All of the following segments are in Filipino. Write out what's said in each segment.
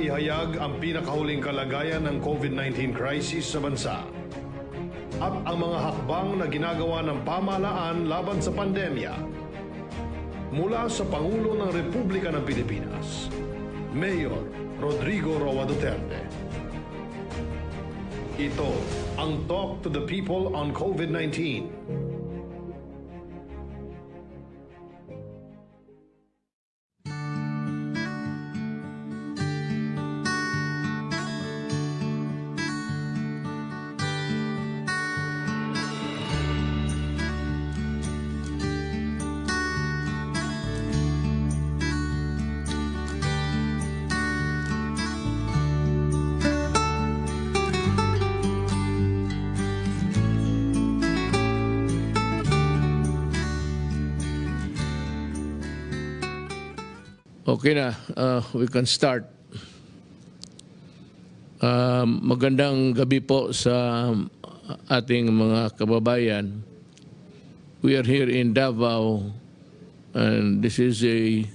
maihayag ang pinakahuling kalagayan ng COVID-19 crisis sa bansa at ang mga hakbang na ginagawa ng pamahalaan laban sa pandemya. Mula sa Pangulo ng Republika ng Pilipinas, Mayor Rodrigo Duterte. Ito ang Talk to the People on COVID-19. Okay na, we can start. Magandang gabi po sa ating mga kababayan. We are here in Davao and this is a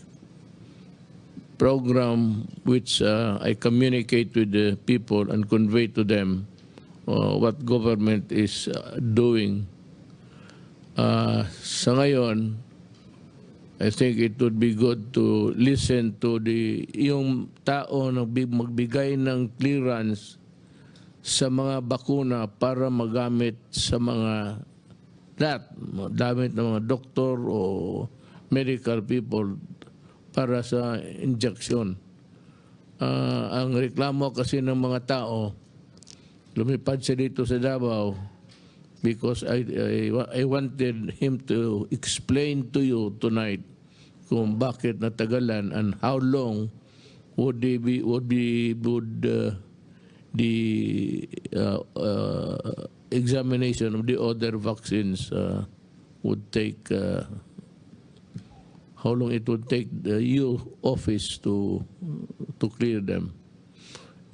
program which I communicate with the people and convey to them what government is doing. Sa ngayon, I think it would be good to listen to yung tao na magbigay ng clearance sa mga bakuna para magamit sa mga gamit ng mga doktor o medical people para sa injection. Ang reklamo kasi ng mga tao, lumipad siya dito sa Davao because I wanted him to explain to you tonight kung bakit natagalan and how long would the examination of the other vaccines would take, how long it would take the EU office to clear them.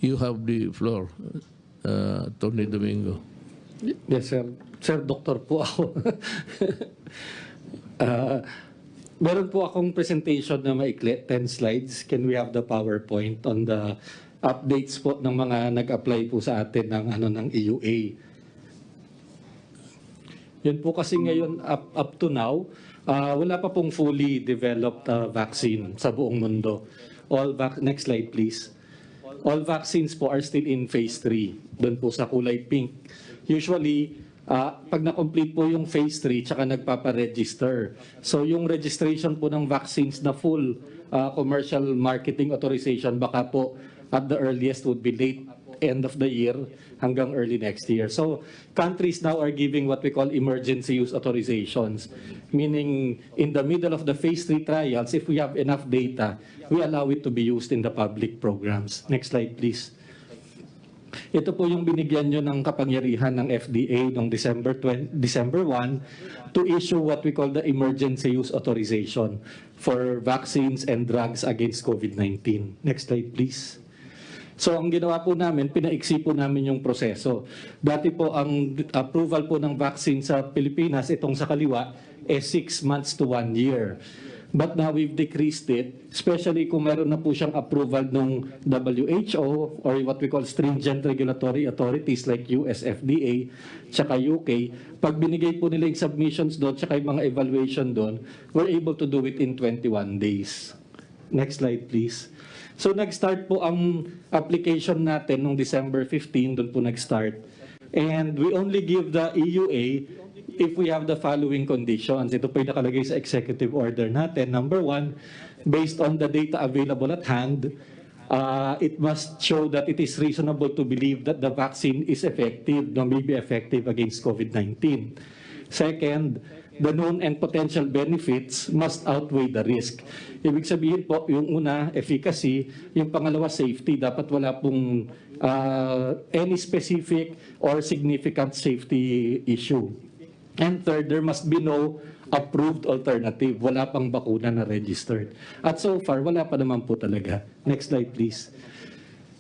You have the floor, Tony Domingo. Yes, sir. Sir, doktor po ako. Meron po akong presentation na maikli, 10 slides. Can we have the PowerPoint on the updates po ng mga nag-apply po sa atin ng EUA? Yun po kasi ngayon, up to now, wala pa pong fully developed vaccine sa buong mundo. Next slide, please. All vaccines po are still in phase 3. Doon po sa kulay pink. Usually, pag na-complete po yung phase 3, tsaka nagpapa-register. So yung registration po ng vaccines na full commercial marketing authorization, baka po at the earliest would be late end of the year hanggang early next year. So countries now are giving what we call emergency use authorizations, meaning in the middle of the phase 3 trials, if we have enough data, we allow it to be used in the public programs. Next slide, please. Ito po yung binigyan nyo ng kapangyarihan ng FDA noong December 1 to issue what we call the emergency use authorization for vaccines and drugs against COVID-19. Next slide, please. So ang ginawa po namin, pinaiksi po namin yung proseso. Dati po ang approval po ng vaccine sa Pilipinas, itong sa kaliwa, 6 months to 1 year. But now we've decreased it, especially kung meron na po siyang approval ng WHO or what we call stringent regulatory authorities like US FDA, tsaka UK. Pag binigay po nila yung submissions doon, tsaka yung mga evaluation doon, we're able to do it in 21 days. Next slide, please. So nag-start po ang application natin noong December 15, doon po nag-start. And we only give the EUA if we have the following conditions. Ito po yung nakalagay sa executive order natin. Number 1, based on the data available at hand, it must show that it is reasonable to believe that the vaccine is effective, may be effective against COVID-19. Second, the known and potential benefits must outweigh the risk. Ibig sabihin po, yung una, efficacy, yung pangalawa, safety. Dapat wala pong any specific or significant safety issue. And third, there must be no approved alternative. Wala pang bakuna na registered. At so far, wala pa naman po talaga. Next slide, please.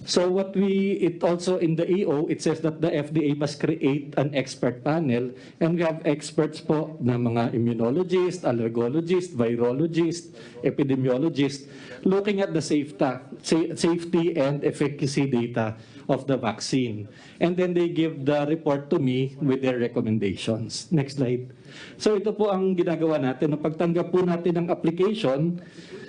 So it also in the EO, it says that the FDA must create an expert panel, and we have experts po na mga immunologist, allergologist, virologist, epidemiologist, looking at the safety and efficacy data of the vaccine. And then they give the report to me with their recommendations. Next slide. So ito po ang ginagawa natin. Nung pagtanggap po natin ng application,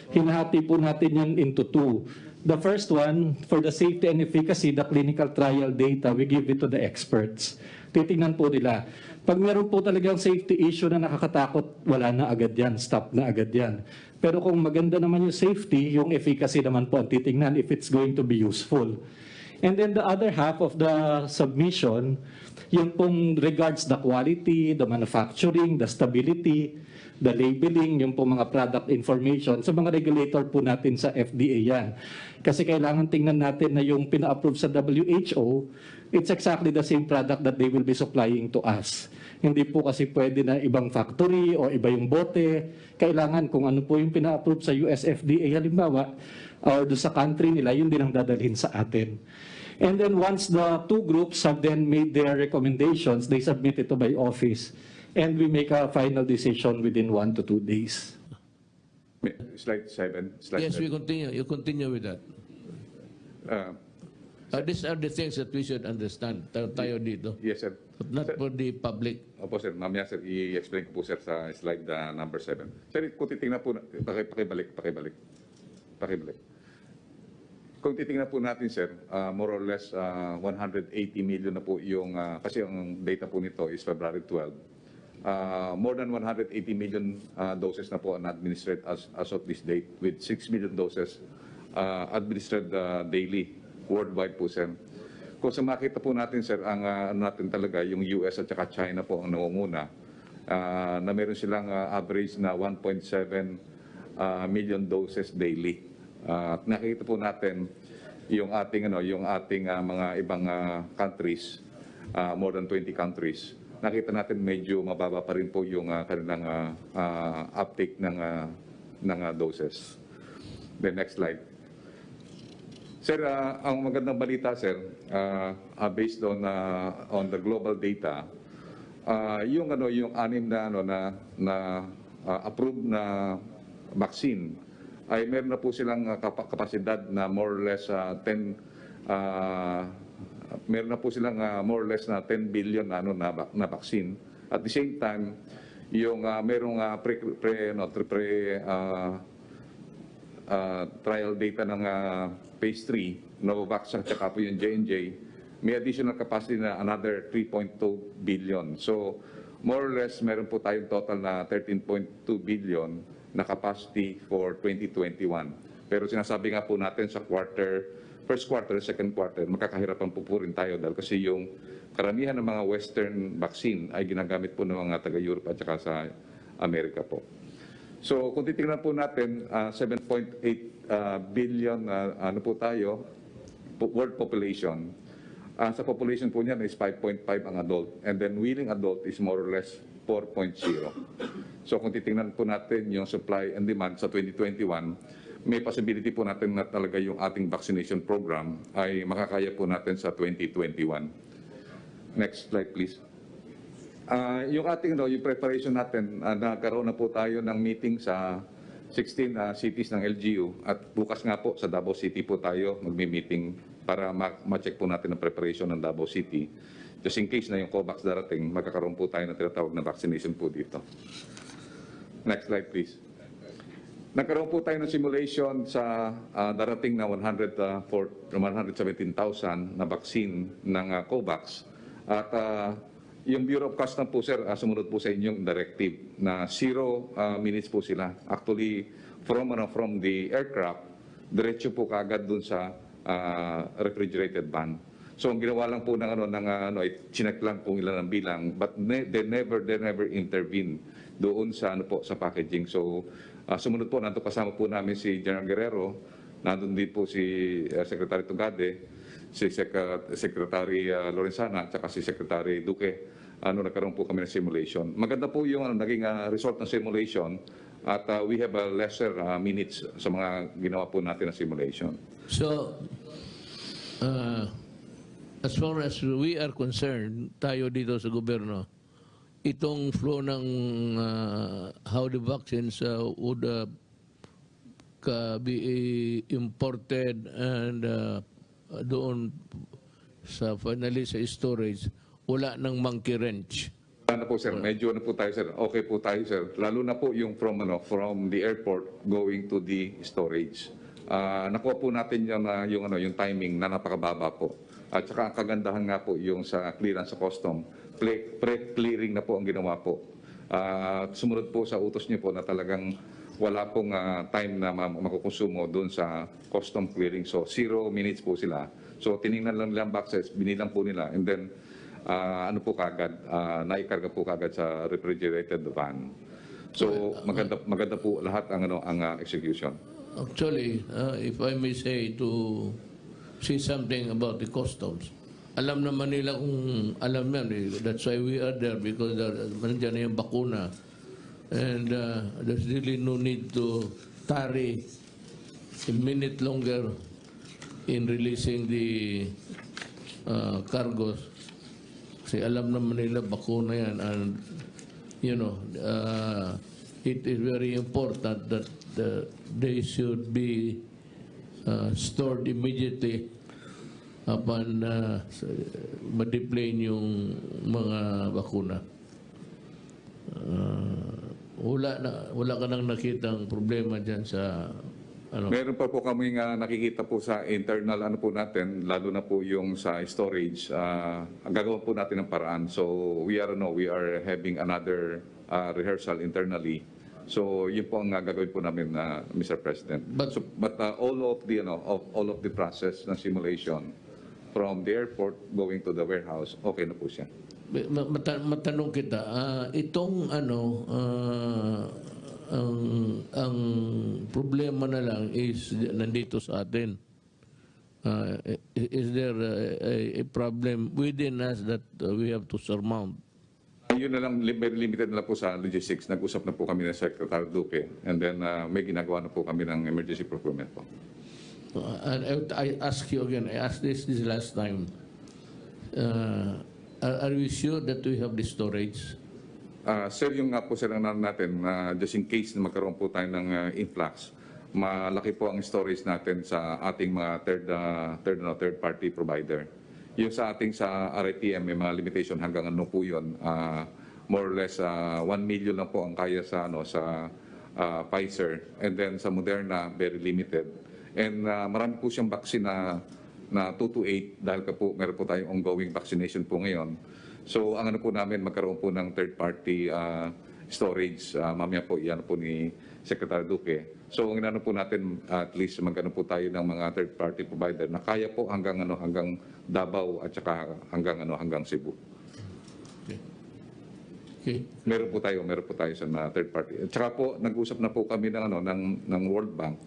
hinahati po natin yan into two. The first one, for the safety and efficacy, the clinical trial data, we give it to the experts. Titingnan po nila. Pag meron po talagang safety issue na nakakatakot, wala na agad yan, stop na agad yan. Pero kung maganda naman yung safety, yung efficacy naman po ang titingnan if it's going to be useful. And then the other half of the submission, yung pong regards the quality, the manufacturing, the stability, the labeling, yung po mga product information, sa mga regulator po natin sa FDA yan. Kasi kailangan tingnan natin na yung pina-approve sa WHO, it's exactly the same product that they will be supplying to us. Hindi po kasi pwede na ibang factory o iba yung bote. Kailangan kung ano po yung pina-approve sa US FDA halimbawa, or do sa country nila, yun din ang dadalhin sa atin. And then once the two groups have then made their recommendations, they submit it to my office. And we make a final decision within 1 to 2 days. Slide 7. Yes, we continue. You continue with that. These are the things that we should understand. Tayo dito. Yes, sir. But not for the public. Opo, sir. Mamaya, sir, i-explain ko po, sir, sa slide number 7. Sir, kung titingnan po, pakibalik. Kung titingnan po natin, sir, more or less 180 million na po yung, kasi ang data po nito is February 12. More than 180 million doses na po administered as of this date, with 6 million doses administered daily worldwide po, sir. Kung sa makita po natin, sir, ang natin talaga yung US at saka China po ang nangunguna, na meron silang average na 1.7 million doses daily. At nakikita po natin yung ating mga ibang countries, more than 20 countries. Nakita natin medyo mababa pa rin po yung kanilang uptake ng doses. The next slide. Sir, ang magandang balita, sir, based on the global data, yung anim na approved na vaccine ay meron na po silang kapasidad na more or less 10 meron na po silang more or less na 10 billion na vaccine. At the same time, yung merong trial data ng phase 3, Novavax at saka po yung J&J, may additional capacity na another 3.2 billion. So, more or less, meron po tayong total na 13.2 billion na capacity for 2021. Pero sinasabi nga po natin sa first quarter, second quarter, makakahirapan po rin tayo dahil kasi yung karamihan ng mga Western vaccine ay ginagamit po ng mga taga-Europe at saka sa Amerika po. So kung titingnan po natin, 7.8 billion po tayo, world population. Sa population po niyan is 5.5 ang adult, and then willing adult is more or less 4.0. So kung titingnan po natin yung supply and demand sa 2021, may possibility po natin na talaga yung ating vaccination program ay makakaya po natin sa 2021. Next slide, please. Yung ating yung preparation natin, nagkaroon na po tayo ng meeting sa 16 cities ng LGU at bukas nga po sa Davao City po tayo magmi-meeting para ma-check po natin ang preparation ng Davao City. Just in case na yung COVAX darating, magkakaroon po tayo ng tinatawag na vaccination po dito. Next slide, please. Nagkaroon po tayo ng simulation sa darating na 117,000 na vaccine ng COVAX. At yung Bureau of Customs po, sir, sumunod po sa inyong directive na 0 minutes po sila. Actually, from the aircraft, diretso po kaagad dun sa refrigerated van. So ang ginawa lang po chinek lang kung ilan ang bilang, but they never intervene doon sa sa packaging. So sumunod po, nanto kasama po namin si General Guerrero, nandun din po si Secretary Tugade, si Secretary Lorenzana, at saka si Secretary Duque. Nagkaroon po kami ng simulation. Maganda po yung naging result ng simulation at we have a lesser minutes sa mga ginawa po natin na simulation. So, As far as we are concerned, tayo dito sa gobyerno, itong flow ng how the vaccines would be imported and doon sa finally sa storage, wala nang monkey wrench. Ano po sir, medyo ano po tayo sir, okay po tayo sir, lalo na po yung from the airport going to the storage. Nakuha po natin yung timing na napakababa po. At saka ang kagandahan nga po yung sa clearance sa custom, pre-clearing na po ang ginawa po. Sumunod po sa utos niyo po na talagang wala pong time na makukonsumo doon sa custom clearing. So 0 minutes po sila. So tiningnan lang nila ang boxes, binilang po nila, and then ano po kagad, naikarga po kagad sa refrigerated van. So maganda po lahat ang execution. Actually, if I may say to say something about the customs, alam naman nila kung alam yan. That's why we are there, because nandiyan na yung bakuna. And there's really no need to tarry a minute longer in releasing the cargos. Kasi alam naman nila bakuna yan. And, you know, it is very important that they should be stored immediately upon ma-deplane yung mga bakuna. Wala ka nang nakitang problema dyan sa ano? Meron pa po kami nakikita po sa internal po natin, lalo na po yung sa storage. Gagawa po natin ng paraan. So we are having another rehearsal internally. So yun po ang gagawin po namin, Mr. President. But all of the process ng simulation from the airport going to the warehouse, okay na po siya. Matanong kita, itong ang problema na lang is nandito sa atin. Is there a problem within us that we have to surmount? Yun na lang, very limited na lang po sa logistics. Nag-usap na po kami ng Secretary Duque, and then may ginagawa na po kami ng emergency procurement po. And I ask you again, I asked this last time. Are we sure that we have the storage? Sir, yung nga po sir natin, just in case na magkaroon po tayo ng influx, malaki po ang storage natin sa ating mga third party provider. Yung sa ating sa RITM, may mga limitation hanggang ano po yun, more or less 1 million lang po ang kaya sa Pfizer, and then sa Moderna, very limited. And marami po siyang vaccine na 2 to 8 dahil po meron po tayong ongoing vaccination po ngayon. So ang po namin, magkaroon po ng third-party storage. Mamaya po iyan po ni Secretary Duque. So ang po natin, at least magkano po tayo ng mga third-party provider na kaya po hanggang Davao at saka hanggang Cebu. Okay. Meron po tayo sa third party. At saka po nag-usap na po kami ng World Bank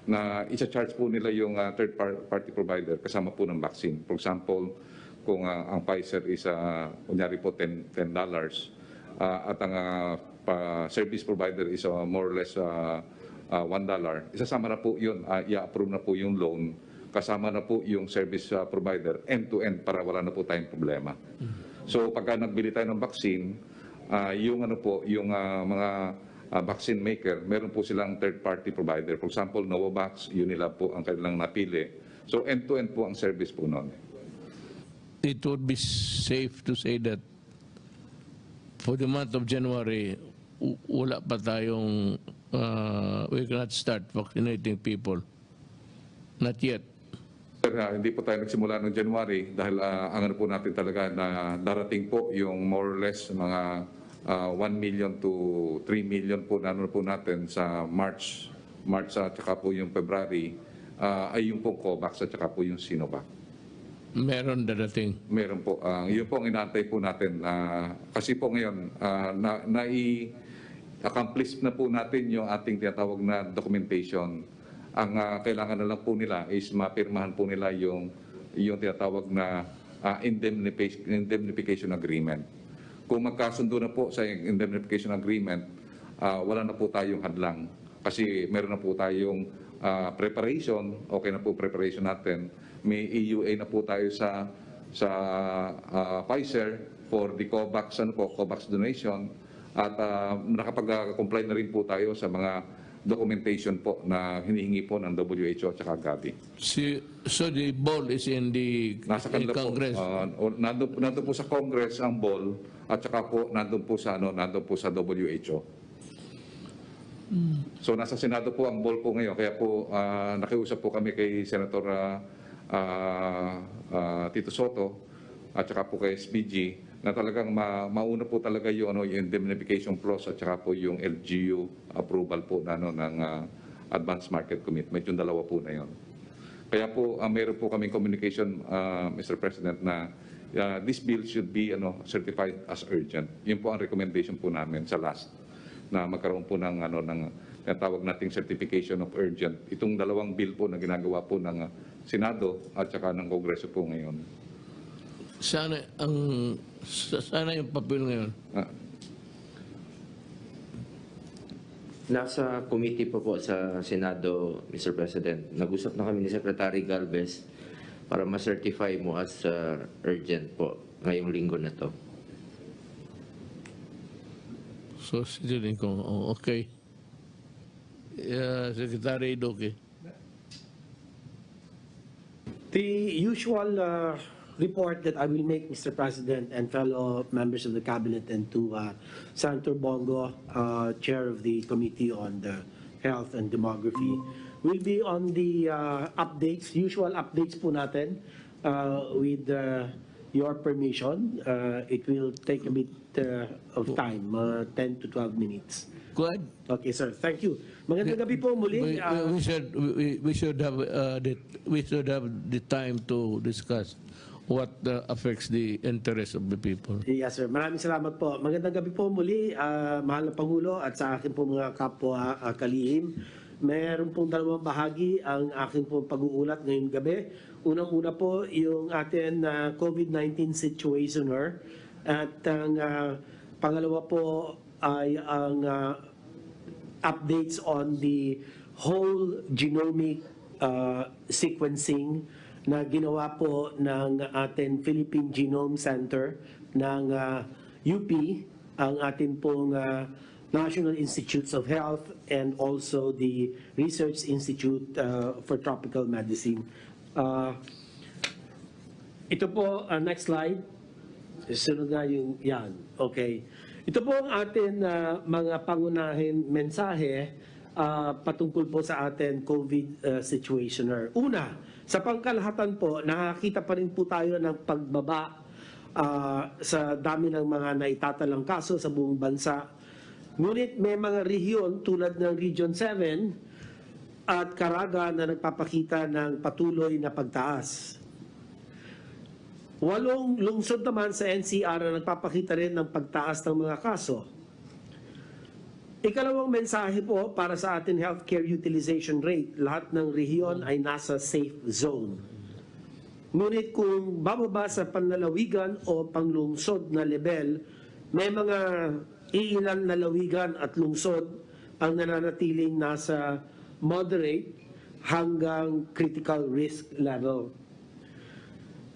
na isa-charge po nila yung third party provider kasama po ng vaccine. For example, kung ang Pfizer is kunyari po $10 at ang service provider is more or less $1, isasama na po yun, i-approve na po yung loan, kasama na po yung service provider end-to-end para wala na po tayong problema. So pagka nagbili tayo ng vaccine, yung mga vaccine maker, meron po silang third-party provider. For example, Novavax, Unilab po ang kanilang napili. So end-to-end po ang service po noon. It would be safe to say that for the month of January, wala pa tayong, we cannot start vaccinating people. Not yet. Sir, hindi po tayo nagsimula noong January dahil ang po natin talaga na darating po yung more or less mga 1 million to 3 million po po natin sa March at saka po yung February ay yung po COVAX at saka po yung Sinovac. Meron dadating. Meron po. Yun po ang inaantay po natin. Kasi po ngayon, accomplish na po natin yung ating tinatawag na documentation. Ang kailangan na lang po nila is mapirmahan po nila yung tinatawag na indemnification agreement. Kung magkasundo na po sa indemnification agreement, wala na po tayong hadlang. Kasi meron na po tayong preparation, okay na po preparation natin. May EUA na po tayo sa Pfizer for the COVAX donation, at nakapag-comply na rin po tayo sa mga documentation po na hinihingi po ng WHO at saka Gavi. So the ball is in the Nasa kanila Congress. po. Nandun po sa Congress ang ball, at saka po nandun po sa WHO. So nasa Senado po ang ball po ngayon, kaya po nakiusap po kami kay Senator Tito Soto at saka po kay SPG na talagang mauna po talaga yung indemnification clause at saka po yung LGU approval po ng advance market commitment, yung dalawa po na yun. Kaya po mayroon po kaming communication, Mr. President, na this bill should be certified as urgent. Yun po ang recommendation po namin sa last, na magkaroon po ng tawag nating certification of urgent. Itong dalawang bill po na ginagawa po ng Senado at saka ng Kongreso po ngayon. Sana yung papel ngayon. Nasa committee po sa Senado, Mr. President. Nag-usap na kami ni Secretary Galvez para ma-certify mo as urgent po ngayong linggo na to. So, sinilin ko, okay. Secretary Duque. The usual report that I will make, Mr. President, and fellow members of the Cabinet, and to Senator Bongo, Chair of the Committee on the Health and Demography, will be on the updates, usual updates po natin, with your permission. It will take a bit of time, 10 to 12 minutes. Go ahead. Okay, sir. Thank you. Magandang gabi po muli. We should have the time to discuss what affects the interest of the people. Yes, sir. Maraming salamat po. Magandang gabi po muli, mahal na Pangulo, at sa akin po mga kapwa kalihim. Meron pong dalawang bahagi ang aking pong pag-uulat ngayong gabi. Unang-una po yung atin COVID-19 situationer, at ang pangalawa po ay ang updates on the whole genomic sequencing na ginawa po ng ating Philippine Genome Center ng UP, ang ating pong National Institutes of Health, and also the Research Institute for Tropical Medicine. Ito po, next slide. Sunod na yung yan. Okay. Ito po ang atin mga pangunahing mensahe patungkol po sa atin COVID situationer. Una, sa pangkalahatan po, nakakita pa rin po tayo ng pagbaba sa dami ng mga naitatalang kaso sa buong bansa. Ngunit may mga rehiyon tulad ng Region 7 at Caraga na nagpapakita ng patuloy na pagtaas. 8 lungsod naman sa NCR na nagpapakita rin ng pagtaas ng mga kaso. Ikalawang mensahe po para sa ating healthcare utilization rate. Lahat ng rehiyon ay nasa safe zone. Ngunit kung bababa sa panlalawigan o panglungsod na level, may mga iilan na lawigan at lungsod ang nananatiling nasa moderate hanggang critical risk level.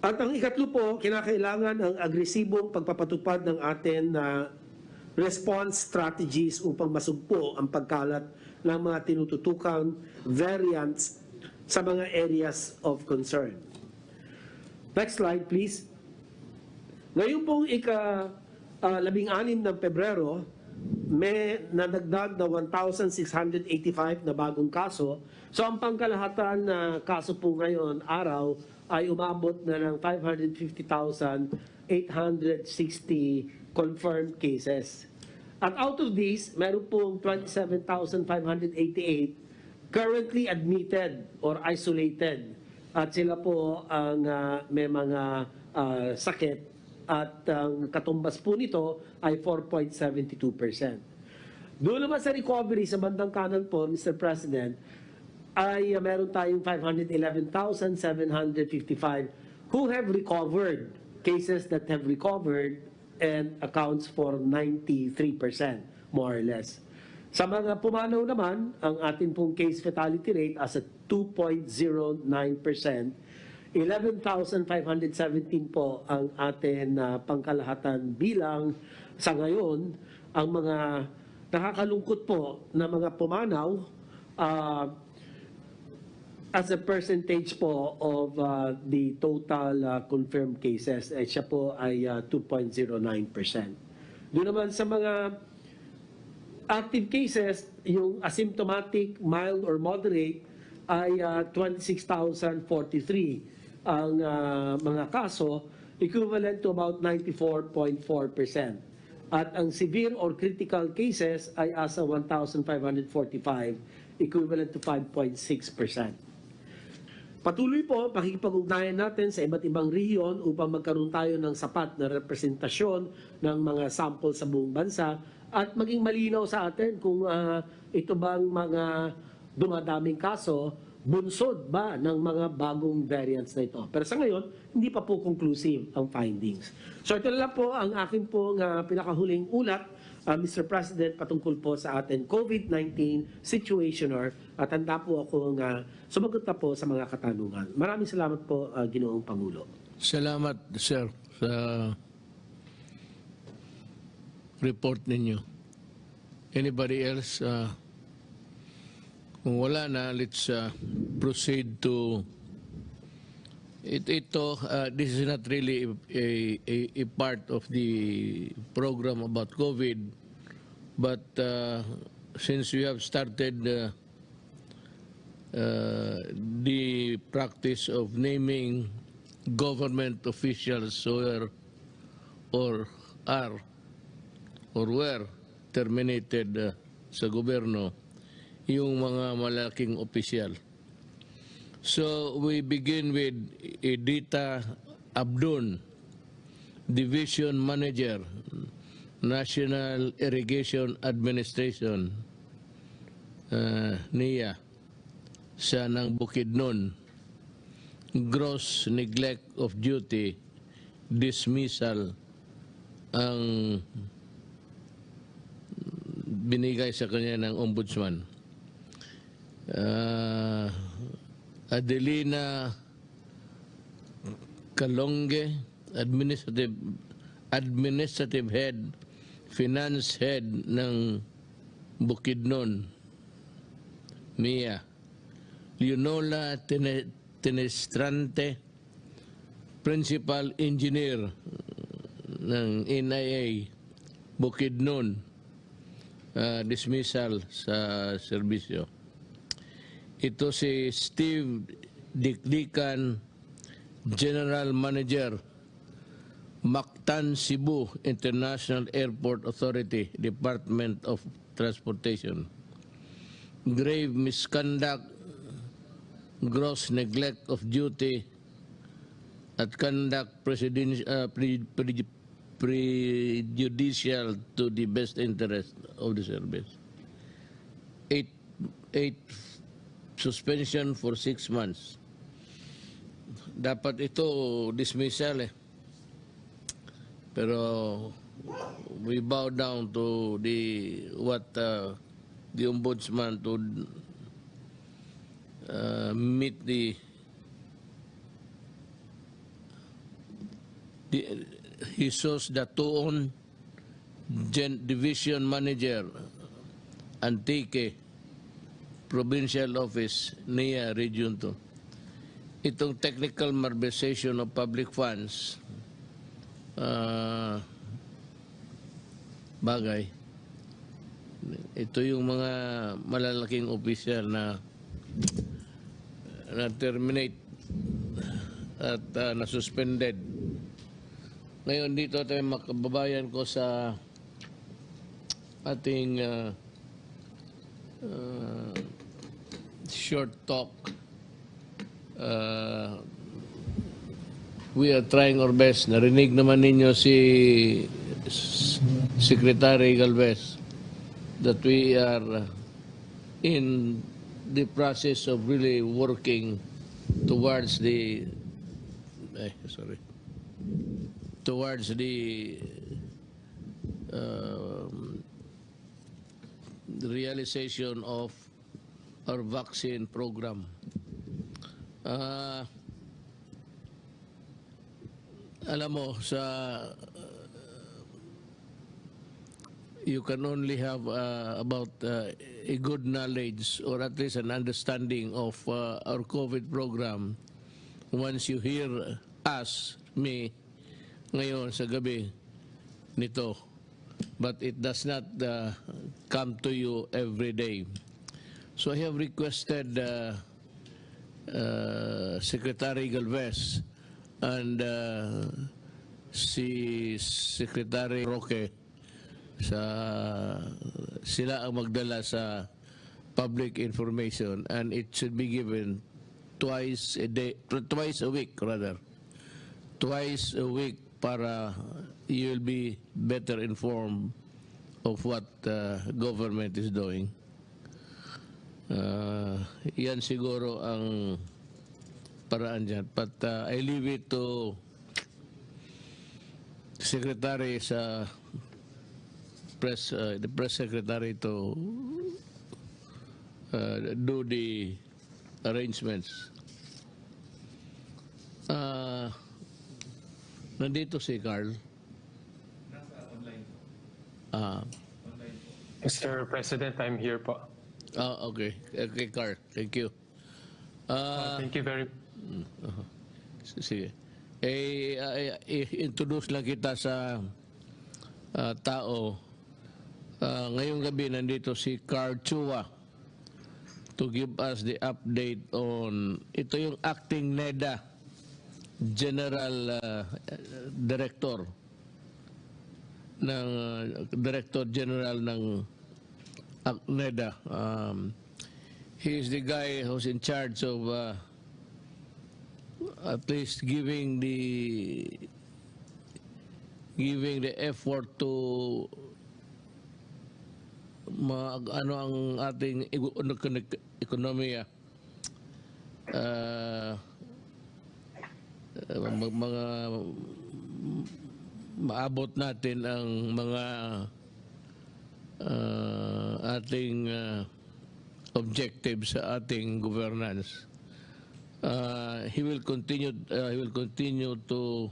At ang ikatlo po, kinakailangan ang agresibong pagpapatupad ng atin na response strategies upang masugpo ang pagkalat ng mga tinututukang variants sa mga areas of concern. Next slide, please. Ngayon pong ika-16 ng Pebrero, may nadagdag na 1,685 na bagong kaso. So ang pangkalahatan na kaso po ngayon, araw, ay umabot na ng 550,860 confirmed cases. At out of these, meron pong 27,588 currently admitted or isolated. At sila po ang may mga sakit, at ang katumbas po nito ay 4.72%. Doon naman sa recovery sa bandang kanan po, Mr. President, ay meron tayong 511,755 who have recovered, cases that have recovered, and accounts for 93%, more or less. Sa mga pumanaw naman, ang ating pong case fatality rate as a 2.09%. 11,517 po ang atin na pangkalahatan bilang sa ngayon. Ang mga nakakalungkot po na mga pumanaw as a percentage po of the total confirmed cases, siya po ay 2.09%. Doon naman sa mga active cases, yung asymptomatic, mild or moderate ay 26,043 ang mga kaso, equivalent to about 94.4%. At ang severe or critical cases ay asa 1,545, equivalent to 5.6%. Patuloy po pakikipag-ugnayan natin sa iba't ibang rehiyon upang magkaroon tayo ng sapat na representasyon ng mga sample sa buong bansa at maging malinaw sa atin kung ito bang mga dumadaming kaso, bunsod ba ng mga bagong variants na ito. Pero sa ngayon, hindi pa po conclusive ang findings. So ito na lang po ang aking pong pinakahuling ulat, Mr. President, patungkol po sa ating COVID-19 situationer at handa po akong sumagot na po sa mga katanungan. Maraming salamat po, Ginoong Pangulo. Salamat, sir, sa report ninyo. Anybody else? Kung wala na, let's proceed to ito. This is not really a part of the program about COVID, but since we have started the practice of naming government officials or were terminated sa gobyerno, yung mga malaking opisyal. So we begin with Edita Abdun, Division Manager, National Irrigation Administration, NIA, sa ng Bukidnon. Gross neglect of duty, dismissal ang binigay sa kanya ng ombudsman. Adelina Kalonge, administrative head, finance head ng Bukidnon, MIA. Leonola Tenestrante, principal engineer ng NIA, Bukidnon, dismissal sa serbisyo. Ito si Steve Dikdikan, General Manager, Mactan Cebu International Airport Authority, Department of Transportation. Grave misconduct, gross neglect of duty, at conduct prejudicial to the best interest of the service. 8 suspension for 6 months. Dapat ito dismissal Pero we bow down to what the ombudsman to meet Jesus Datuon, Division Manager, Antique, Provincial Office, NIA Region 2. Itong technical malversation of public funds, bagay. Ito yung mga malalaking opisyal na terminate at na-suspended. Ngayon dito tayo makababayan ko sa ating short talk. We are trying our best. Narinig naman ninyo si Secretary Galvez that we are in the process of really working towards the realization of our vaccine program. alam mo, you can only have about a good knowledge or at least an understanding of our COVID program once you hear me, ngayon sa gabi nito. But it does not come to you every day. So I have requested Secretary Galvez and si Secretary Roque sila ang magdala sa public information, and it should be given twice a week para you'll be better informed of what government is doing. Yan siguro ang paraan dyan. But I leave it to Secretary the press secretary to do the arrangements. Nandito si Carl. Mr. President, I'm here po. Okay. Okay, Carl. Thank you. Thank you very Sige. Introduce lang kita sa tao. Ngayong gabi nandito si Carl Chua to give us the update on ito yung acting NEDA General Director General ng NEDA. He is the guy who's in charge of at least giving the effort to ano ang ating ekonomiya, mga maabot natin ang mga ating objectives sa ating governance. He will continue to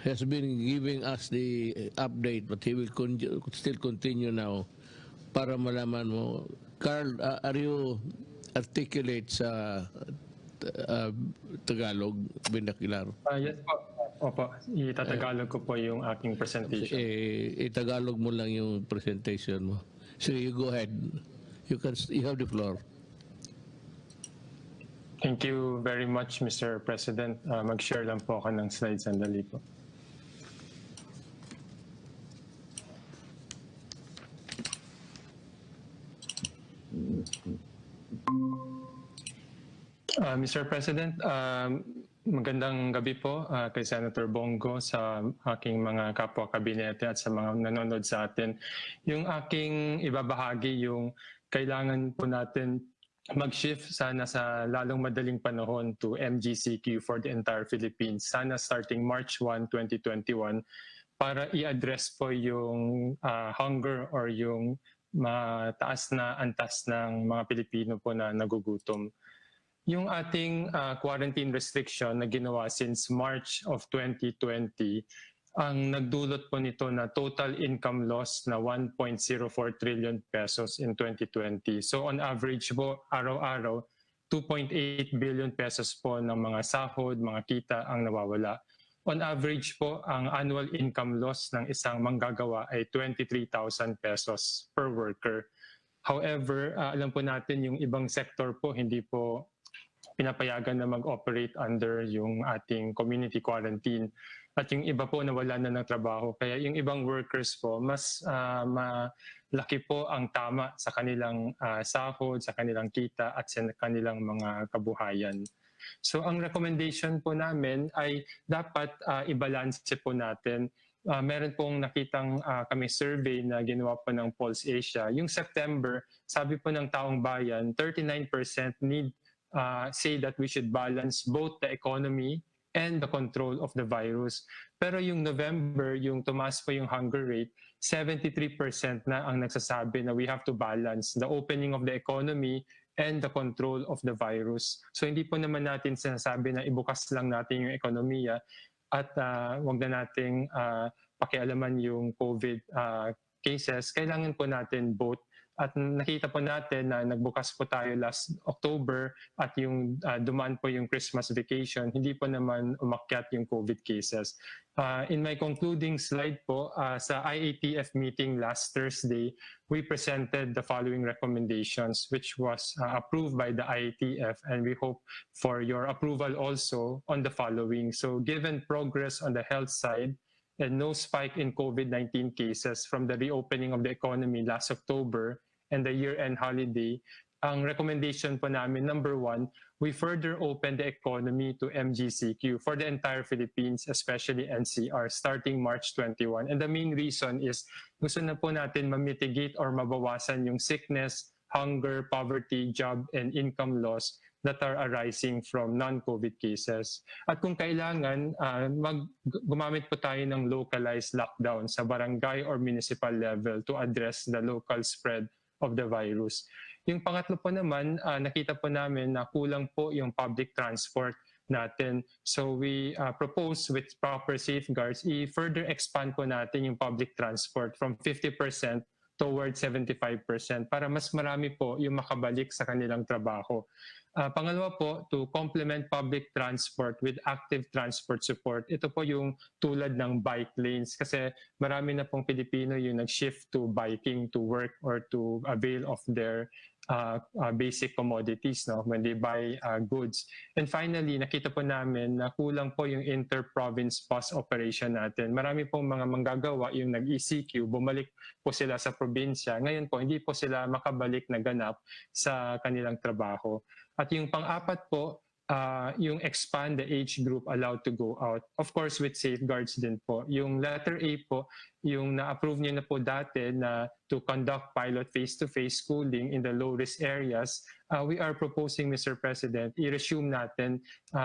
has been giving us the update, but he will still continue now para malaman mo. Carl, are you articulate sa Tagalog, Binakilar? Yes po. Opo, itatagalog ko po yung aking presentation. Itagalog mo lang yung presentation mo. So you go ahead. You have the floor. Thank you very much, Mr. President. Mag-share lang po ako ng slides. Sandali po. Mr. President, magandang gabi po kay Senator Bongo, sa aking mga kapwa kabinete at sa mga nanonood sa atin. Yung aking ibabahagi, yung kailangan po natin mag-shift sana sa lalong madaling panahon to MGCQ for the entire Philippines. Sana starting March 1, 2021 para i-address po yung hunger or yung mataas na antas ng mga Pilipino po na nagugutom. Yung ating quarantine restriction na ginawa since March of 2020, ang nagdulot po nito na total income loss na 1.04 trillion pesos in 2020. So on average po, araw-araw, 2.8 billion pesos po ng mga sahod, mga kita ang nawawala. On average po, ang annual income loss ng isang manggagawa ay 23,000 pesos per worker. However, alam po natin yung ibang sector po hindi po pinapayagan na mag-operate under yung ating community quarantine. At yung iba po nawala na ng trabaho. Kaya yung ibang workers po, mas malaki po ang tama sa kanilang sahod, sa kanilang kita at sa kanilang mga kabuhayan. So ang recommendation po namin ay dapat i-balance po natin. Meron pong nakitang kami survey na ginawa po ng Pulse Asia. Yung September, sabi po ng taong bayan, 39% say that we should balance both the economy and the control of the virus. Pero yung November, yung tumaas po yung hunger rate, 73% na ang nagsasabi na we have to balance the opening of the economy and the control of the virus. So hindi po naman natin sinasabi na ibukas lang natin yung ekonomiya at wag na nating pakialaman yung COVID cases. Kailangan po natin both. At nakita po natin na nagbukas po tayo last October at yung dumaan po yung Christmas vacation, hindi po naman umakyat yung COVID cases. In my concluding slide po, sa IATF meeting last Thursday, we presented the following recommendations which was approved by the IATF, and we hope for your approval also on the following. So given progress on the health side, and no spike in COVID-19 cases from the reopening of the economy last October and the year-end holiday, ang recommendation po namin, number 1, we further open the economy to MGCQ for the entire Philippines, especially NCR, starting March 21. And the main reason is gusto na po natin ma-mitigate or mabawasan yung sickness, hunger, poverty, job, and income loss that are arising from non-COVID cases. At kung kailangan, gumamit po tayo ng localized lockdown sa barangay or municipal level to address the local spread of the virus. Yung pangatlo po naman, nakita po namin na kulang po yung public transport natin. So we propose with proper safeguards, i-further expand po natin yung public transport from 50% towards 75% para mas marami po yung makabalik sa kanilang trabaho. Pangalawa po, to complement public transport with active transport support. Ito po yung tulad ng bike lanes kasi marami na pong Pilipino yung nag-shift to biking to work or to avail of their basic commodities when they buy goods. And finally, nakita po namin na kulang po yung inter-province bus operation natin. Marami pong mga manggagawa yung nag-ECQ, bumalik po sila sa probinsya. Ngayon po, hindi po sila makabalik na ganap sa kanilang trabaho. At yung pang-apat po, yung expand the age group allowed to go out. Of course, with safeguards din po. Yung letter A po, yung na-approve niyo na po dati na to conduct pilot face-to-face schooling in the low-risk areas, we are proposing, Mr. President, i-resume natin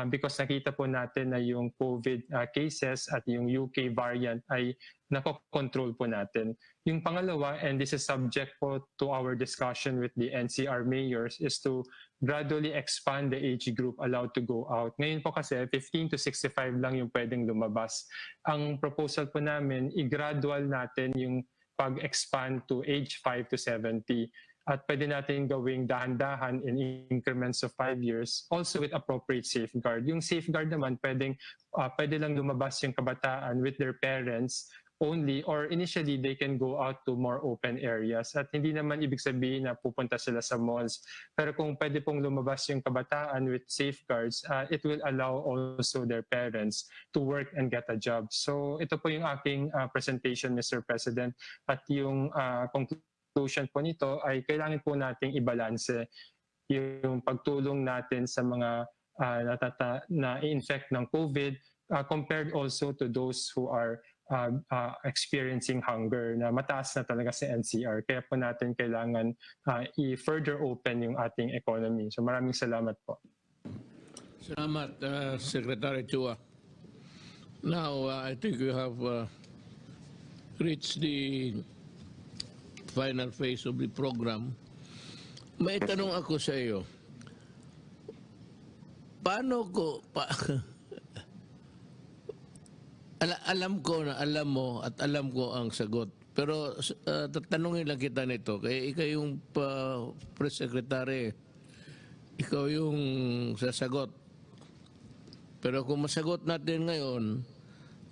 because nakita po natin na yung COVID cases at yung UK variant ay nakokontrol po natin. Yung pangalawa, and this is subject po to our discussion with the NCR mayors, is to gradually expand the age group allowed to go out. Ngayon po kasi 15 to 65 lang yung pwedeng lumabas. Ang proposal po namin, i-gradual natin yung pag-expand to age 5 to 70. At pwede natin gawing dahan-dahan in increments of 5 years, also with appropriate safeguard. Yung safeguard naman, pwede lang lumabas yung kabataan with their parents only, or initially they can go out to more open areas. At hindi naman ibig sabihin na pupunta sila sa malls. Pero kung pwede pong lumabas yung kabataan with safeguards, it will allow also their parents to work and get a job. So ito po yung aking presentation, Mr. President. At yung conclusion po nito ay kailangan po nating ibalanse yung pagtulong natin sa mga na-infect ng COVID compared also to those who are experiencing hunger na mataas na talaga sa NCR. Kaya po natin kailangan i-further open yung ating economy. So maraming salamat po. Salamat, Secretary Chua. Now, I think we have reached the final phase of the program. May tanong ako sa iyo. Paano ko... alam ko na alam mo at alam ko ang sagot. Pero tatanungin lang kita nito. Kaya ikaw yung press secretary. Ikaw yung sasagot. Pero kung masagot natin ngayon,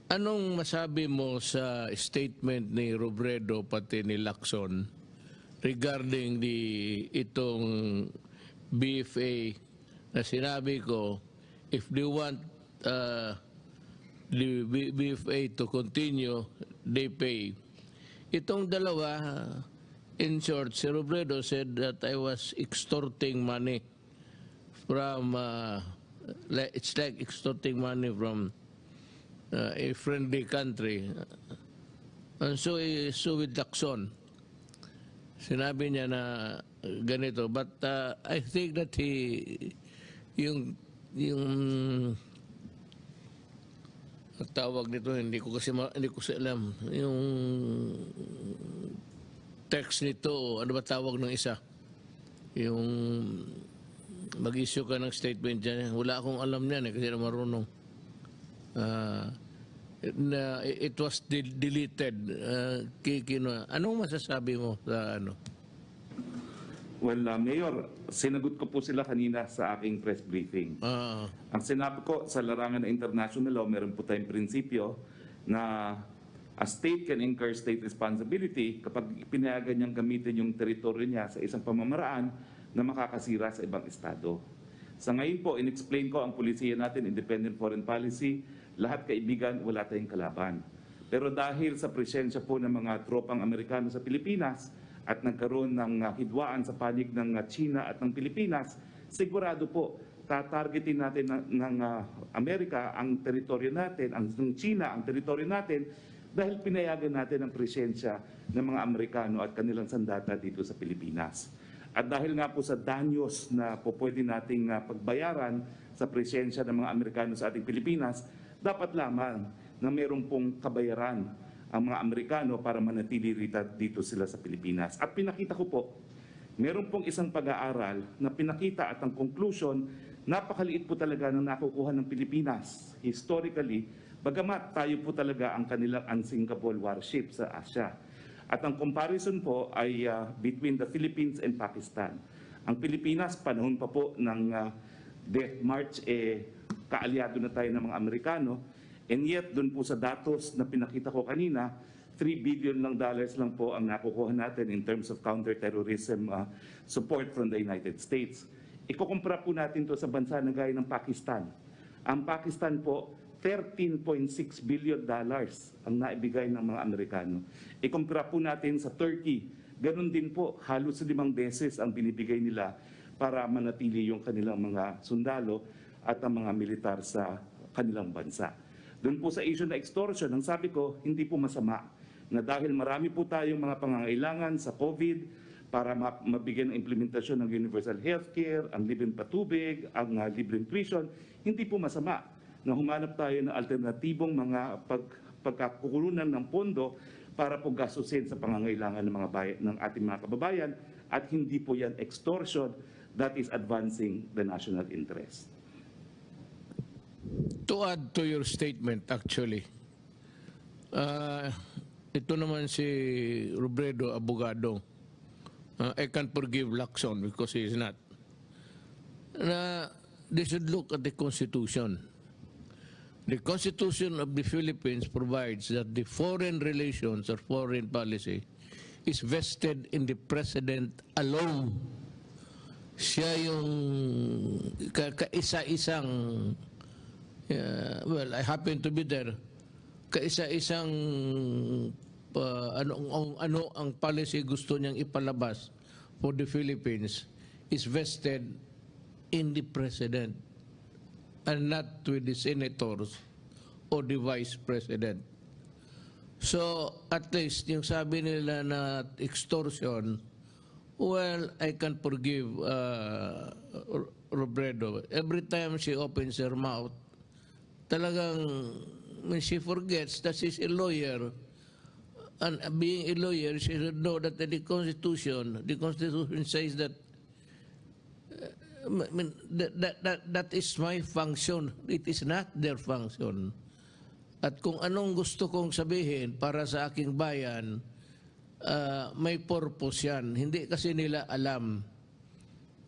anong masabi mo sa statement ni Robredo pati ni Lacson regarding itong BFA na sinabi ko, if they want the BFA to continue, they pay. Itong dalawa, in short, si Robredo said that I was extorting money from, it's like extorting money from a friendly country. And so with Lacson, sinabi niya na ganito. But I think that yung tawag nito, hindi ko alam yung text nito, ano ba tawag ng isa? yung mag-issue ka ng statement dyan. Wala akong alam yan kasi na marunong. It was deleted. Anong masasabi mo sa ano? Well, Mayor, sinagot ko po sila kanina sa aking press briefing. Ang sinabi ko sa larangan ng international law, meron po tayong prinsipyo na a state can incur state responsibility kapag pinayagan niyang gamitin yung teritoryo niya sa isang pamamaraan na makakasira sa ibang estado. Sa ngayon po, in-explain ko ang polisiya natin, independent foreign policy, lahat kaibigan, wala tayong kalaban. Pero dahil sa presensya po ng mga tropang Amerikano sa Pilipinas, at nagkaroon ng hidwaan sa panig ng China at ng Pilipinas, sigurado po, tatargetin natin ng Amerika ang teritoryo natin, ng China ang teritoryo natin, dahil pinayagan natin ang presensya ng mga Amerikano at kanilang sandata dito sa Pilipinas. At dahil nga po sa danyos na po pwede nating pagbayaran sa presensya ng mga Amerikano sa ating Pilipinas, dapat lamang na mayroong pong kabayaran ang mga Amerikano para manatili dito sila sa Pilipinas. At pinakita ko po, meron pong isang pag-aaral na pinakita at ang conclusion, napakaliit po talaga ng nakukuha ng Pilipinas. Historically, bagamat tayo po talaga ang kanilang unsinkable warship sa Asia. At ang comparison po ay between the Philippines and Pakistan. Ang Pilipinas, panahon pa po ng Death March, kaalyado na tayo ng mga Amerikano. And yet, dun po sa datos na pinakita ko kanina, $3 billion lang po ang nakukuha natin in terms of counterterrorism support from the United States. Ikukumpara po natin to sa bansa na gaya ng Pakistan. Ang Pakistan po, $13.6 billion ang naibigay ng mga Amerikano. Ikumpara po natin sa Turkey, ganun din po, halos 5 beses ang binibigay nila para manatili yung kanilang mga sundalo at ang mga militar sa kanilang bansa. Doon po sa issue na extortion, ang sabi ko, hindi po masama na dahil marami po tayong mga pangangailangan sa COVID para mabigyan ng implementasyon ng universal healthcare, ang libreng patubig, ang libreng tuition, hindi po masama na humanap tayo ng alternatibong mga pagkakukulunan ng pondo para po gastusin sa pangangailangan ng ng ating mga kababayan at hindi po yan extortion that is advancing the national interest. To add to your statement, actually, ito naman si Robredo, abogado. I can't forgive Lacson because he is not. They should look at the Constitution. The Constitution of the Philippines provides that the foreign relations or foreign policy is vested in the President alone. Siya yung kaisa-isang well, I happen to be there. Kaisa-isang ano ang policy gusto niyang ipalabas for the Philippines is vested in the President and not with the senators or the Vice President. So, at least, yung sabi nila na extortion, well, I can forgive Robredo. Every time she opens her mouth, talagang when she forgets that she's a lawyer, and being a lawyer, she should know that the Constitution says that that is my function. It is not their function. At kung anong gusto kong sabihin para sa aking bayan, may purpose yan. Hindi kasi nila alam.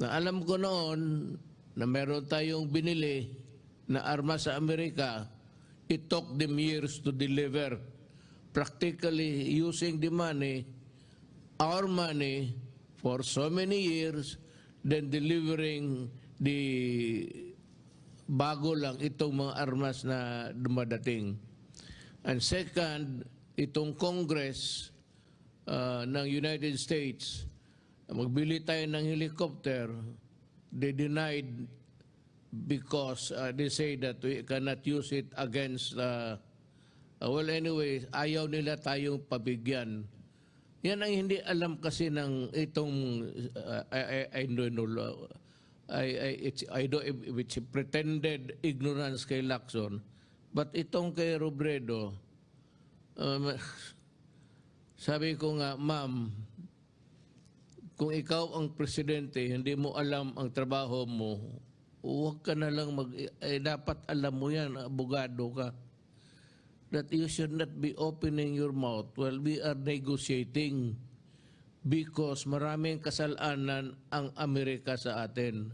Na alam ko noon na meron tayong binili na armas sa Amerika, it took them years to deliver. Practically using the money, our money, for so many years, then delivering the bago lang itong mga armas na dumadating. And second, itong Congress ng United States, magbili tayo ng helicopter, they denied because they say that we cannot use it against, well anyway, ayaw nila tayong pabigyan. Yan ang hindi alam kasi ng itong, I don't know, it's pretended ignorance kay Lacson, but itong kay Robredo, sabi ko nga, ma'am, kung ikaw ang presidente, hindi mo alam ang trabaho mo, huwag ka na lang dapat alam mo yan, abogado ka. That you should not be opening your mouth while we are negotiating because maraming kasalanan ang Amerika sa atin.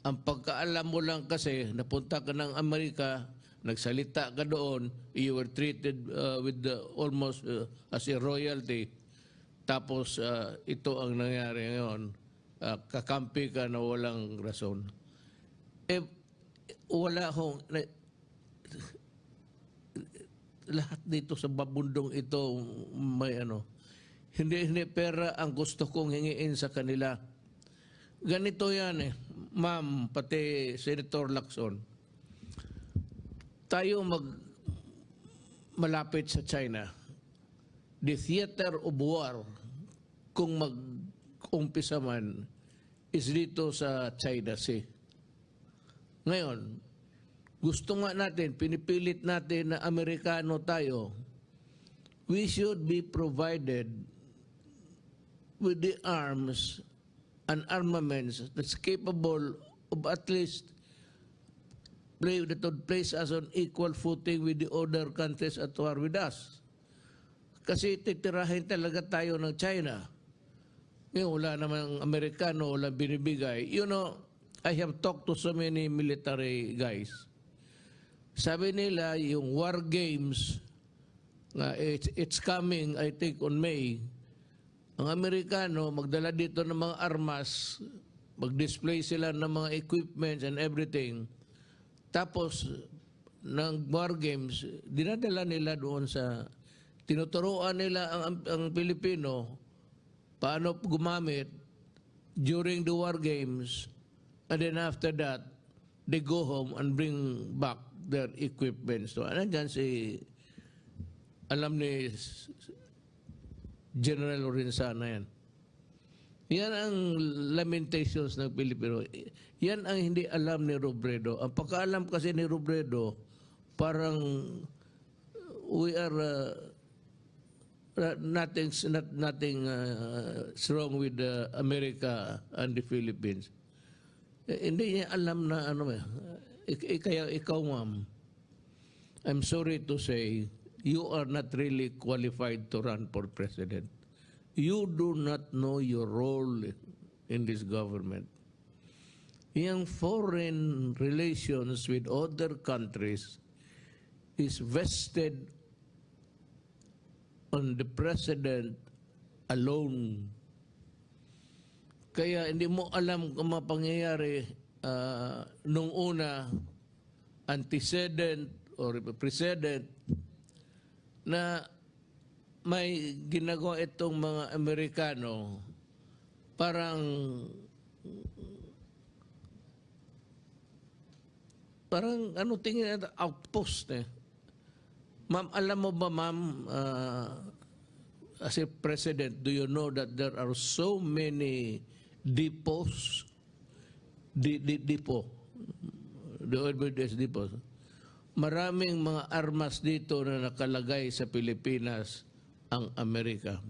Ang pagkaalam mo lang kasi, napunta ka ng Amerika, nagsalita ka doon, you were treated with almost as a royalty. Tapos ito ang nangyari ngayon, kakampi ka na walang rason. Wala hong lahat dito sa babundong ito may hindi pera ang gusto kong hingiin sa kanila. Ganito yan ma'am, pati Senator Lacson. Tayo malapit sa China. The theater of war, kung mag-umpisa man, is dito sa China Sea. Ngayon, gusto nga natin, pinipilit natin na Amerikano tayo, we should be provided with the arms and armaments that's capable of at least that would place us on equal footing with the other countries at war with us. Kasi titirahin talaga tayo ng China. Ngayon, wala namang Amerikano, wala binibigay. You know, I have talked to so many military guys. Sabi nila, yung war games, it's coming, I think, on May. Ang Amerikano, magdala dito ng mga armas, mag-display sila ng mga equipments and everything. Tapos, ng war games, dinadala nila doon sa, tinuturuan nila ang Pilipino paano gumamit during the war games, and then after that, they go home and bring back their equipment. So, dyan alam ni General Lorenzana yan. Yan ang lamentations ng Pilipino. Yan ang hindi alam ni Robredo. Ang pagkaalam kasi ni Robredo, parang we are nothing wrong with America and the Philippines. Hindi niya alam na kaya ikaw ma'am, I'm sorry to say, you are not really qualified to run for president. You do not know your role in this government. Yung foreign relations with other countries is vested on the president alone. Kaya hindi mo alam kung mga pangyayari nung una, antecedent or precedent, na may ginagawa itong mga Amerikano parang tingin natin, outpost Ma'am, alam mo ba ma'am, as a president, do you know that there are so many depots, the OBS depots? Maraming mga armas dito na nakalagay sa Pilipinas ang Amerika.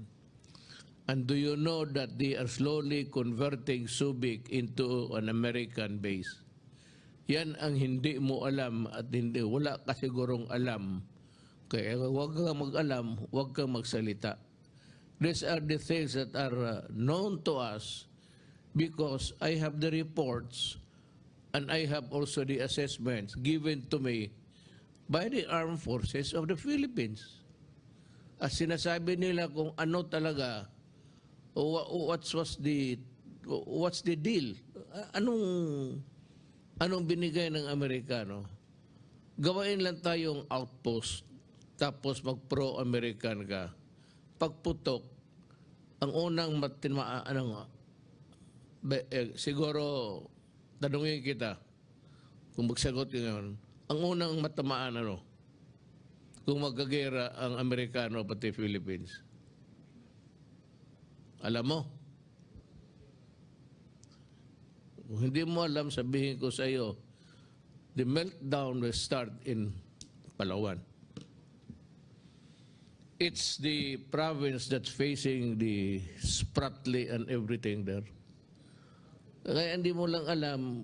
And do you know that they are slowly converting Subic into an American base? Yan ang hindi mo alam at wala ka sigurong alam. Kaya huwag kang mag-alam, huwag kang magsalita. These are the things that are known to us because I have the reports and I have also the assessments given to me by the Armed Forces of the Philippines. At sinasabi nila kung ano talaga, what's the deal? Anong binigay ng Amerikano? Gawain lang tayong outpost, tapos mag-pro-American ka. Pagputok, ang unang siguro, tanungin kita, kung magsagot ka ngayon, ang unang matamaan kung magkagera ang Amerikano pati Philippines? Alam mo? Kung hindi mo alam, sabihin ko sa iyo, the meltdown will start in Palawan. it's the province that's facing the Spratly and everything there. Kaya hindi mo lang alam,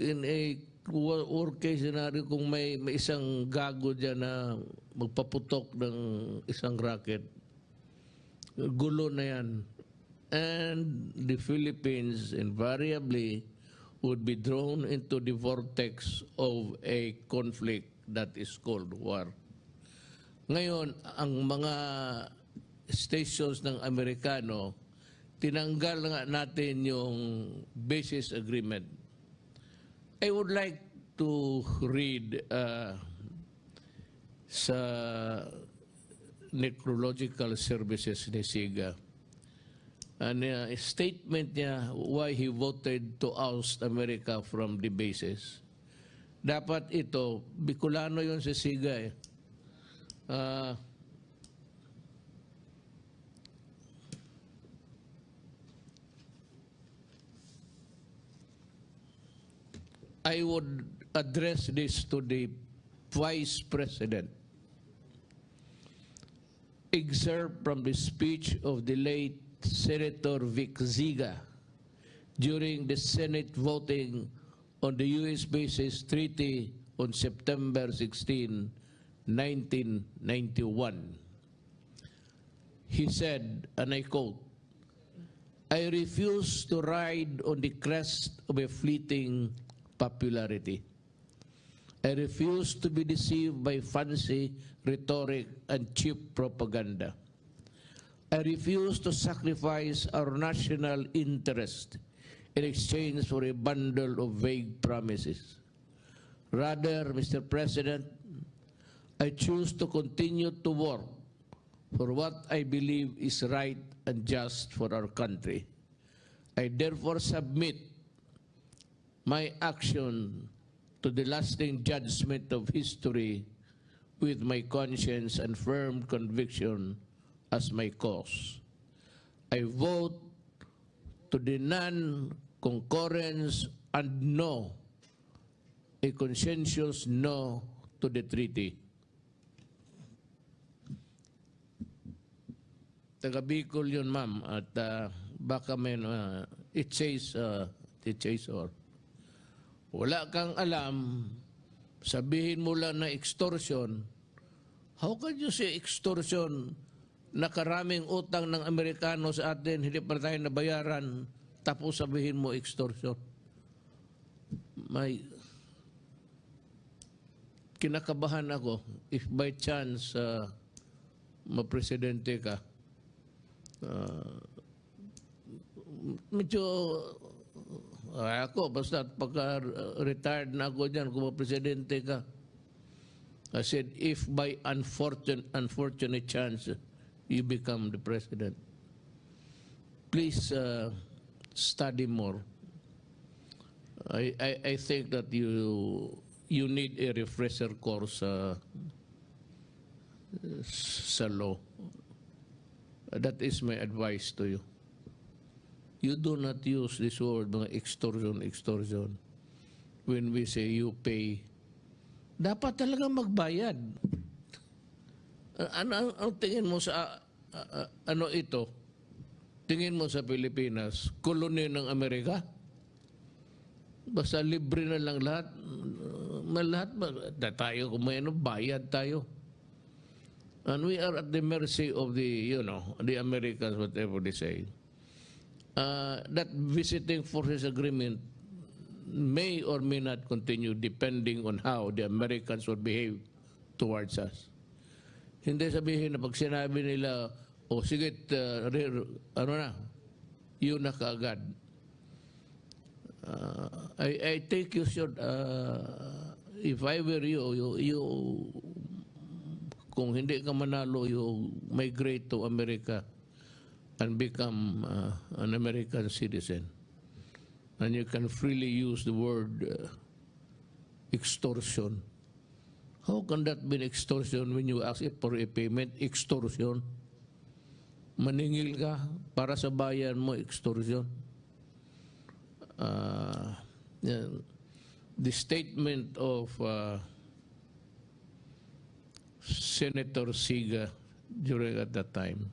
in a worst case scenario, kung may isang gago dyan na magpaputok ng isang rocket, gulo na yan. And the Philippines invariably would be drawn into the vortex of a conflict that is called war. Ngayon, ang mga stations ng Amerikano, tinanggal nga natin yung basis agreement. I would like to read sa Necrological Services ni Siga. A statement niya why he voted to oust America from the bases. Dapat ito, Bicolano yun si Siga eh. I would address this to the Vice President. Excerpt from the speech of the late Senator Vic Ziga during the Senate voting on the U.S. Bases Treaty on September 16, 1991. He said, and I quote, "I refuse to ride on the crest of a fleeting popularity. I refuse to be deceived by fancy rhetoric and cheap propaganda. I refuse to sacrifice our national interest in exchange for a bundle of vague promises. Rather, Mr. President, I choose to continue to work for what I believe is right and just for our country. I therefore submit my action to the lasting judgment of history with my conscience and firm conviction as my cause. I vote to the non-concurrence and no, a consensus no to the treaty." Taga Bicol yun, ma'am, at baka may it says or wala kang alam, sabihin mo lang na extortion. How can you say extortion? Nakaraming utang ng Amerikano sa atin, hindi pa tayo nabayaran, tapos sabihin mo extortion. May kinakabahan ako if by chance mapresidente ka. Medyo ako, basta pagka retired na ako dyan, kung presidente ka. I said, if by unfortunate chance you become the president, please study more. I think that you need a refresher course sa law. That is my advice to you. You do not use this word, mga extortion. When we say you pay, dapat talaga magbayad. Ang tingin mo sa, ano ito? Tingin mo sa Pilipinas, koloni ng Amerika? Basta libre na lang lahat. Lahat tayo, kung may ano, bayad tayo. And we are at the mercy of the Americans, whatever they say. That visiting forces agreement may or may not continue depending on how the Americans will behave towards us. Hindi sabihin na pag sinabi nila, o sige, yun na kaagad. I think you should, if I were you kung hindi ka manalo, you migrate to America and become an American citizen. And you can freely use the word extortion. How can that be extortion when you ask for a payment? Extortion. Maningil ka para sa bayan mo, extortion. The statement of Senator Siga during at that time.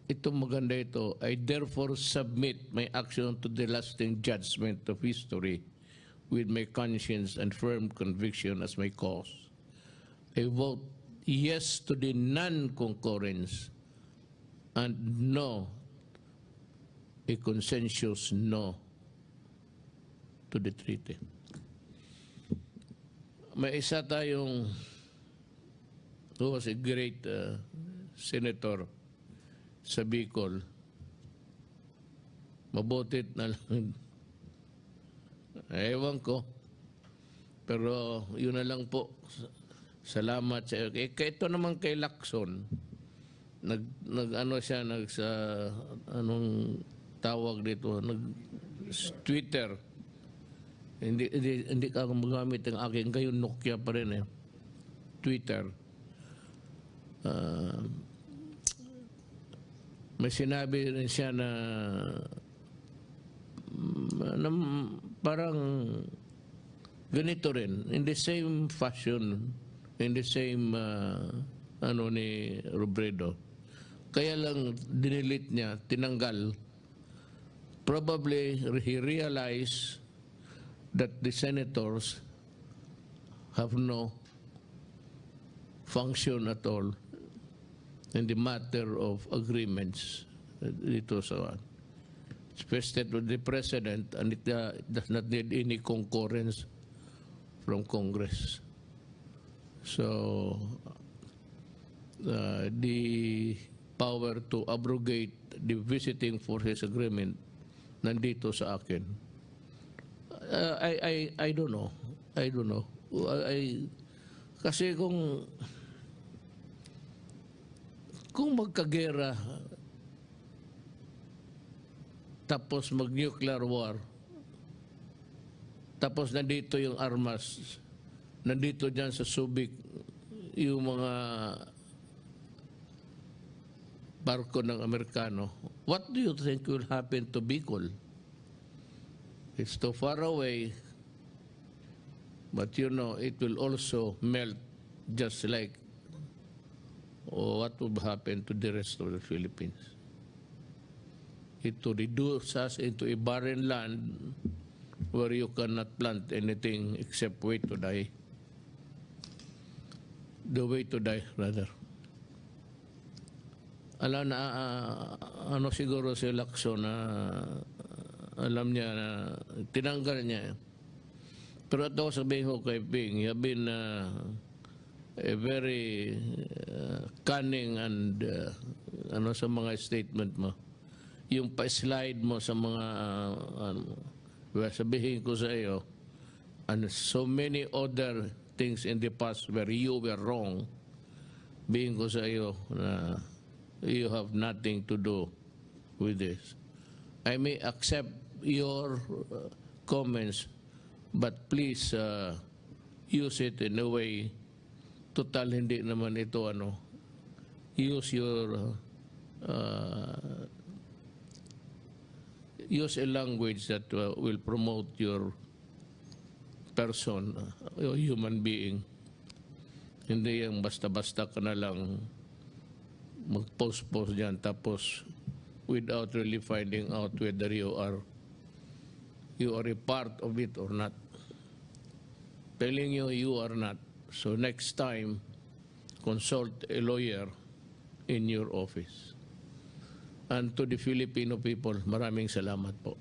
Ito maganda ito. I therefore submit my action to the lasting judgment of history with my conscience and firm conviction as my cause. I vote yes to the non-concurrence and no, a consensus no to the treaty. May isa tayong who was a great senator sa Bicol. Mabutit na lang. Ewan ko. Pero yun na lang po. Salamat sa iyo. Ito naman kay Lacson. Nag-ano siya, anong tawag dito, Twitter. Hindi ka magamit ang aking, ngayon Nokia pa rin eh. Twitter. May sinabi rin siya na parang ganito rin, in the same fashion, in the same ni Robredo. Kaya lang dinilit niya, tinanggal. Probably he realized that the senators have no function at all in the matter of agreements dito sa it's vested with the president, and it does not need any concurrence from Congress. So the power to abrogate the visiting forces agreement nandito sa akin. I don't know. Kasi kung magkagera tapos mag-nuclear war, tapos nandito yung armas, nandito dyan sa Subic yung mga barko ng Amerikano, what do you think will happen to Bicol? It's too far away, but you know, it will also melt just like what would happen to the rest of the Philippines. It will reduce us into a barren land where you cannot plant anything except wait to die. The way to die, rather. Alam na, ano siguro si Lacson na alam niya na tinanggal niya. Pero ito sabihin ko kay Ping, you have been a very cunning and sa mga statement mo. Yung pa-slide mo sa mga sabihin ko sa iyo, and so many other things in the past where you were wrong, bihin ko sa iyo na you have nothing to do with this. I may accept your comments, but please use it in a way, total hindi naman ito use your use a language that will promote your person, your human being. Hindi yung basta-basta ka na lang mag-post-post dyan tapos without really finding out whether you are a part of it or not. Telling you are not. So next time, consult a lawyer in your office. And to the Filipino people, maraming salamat po.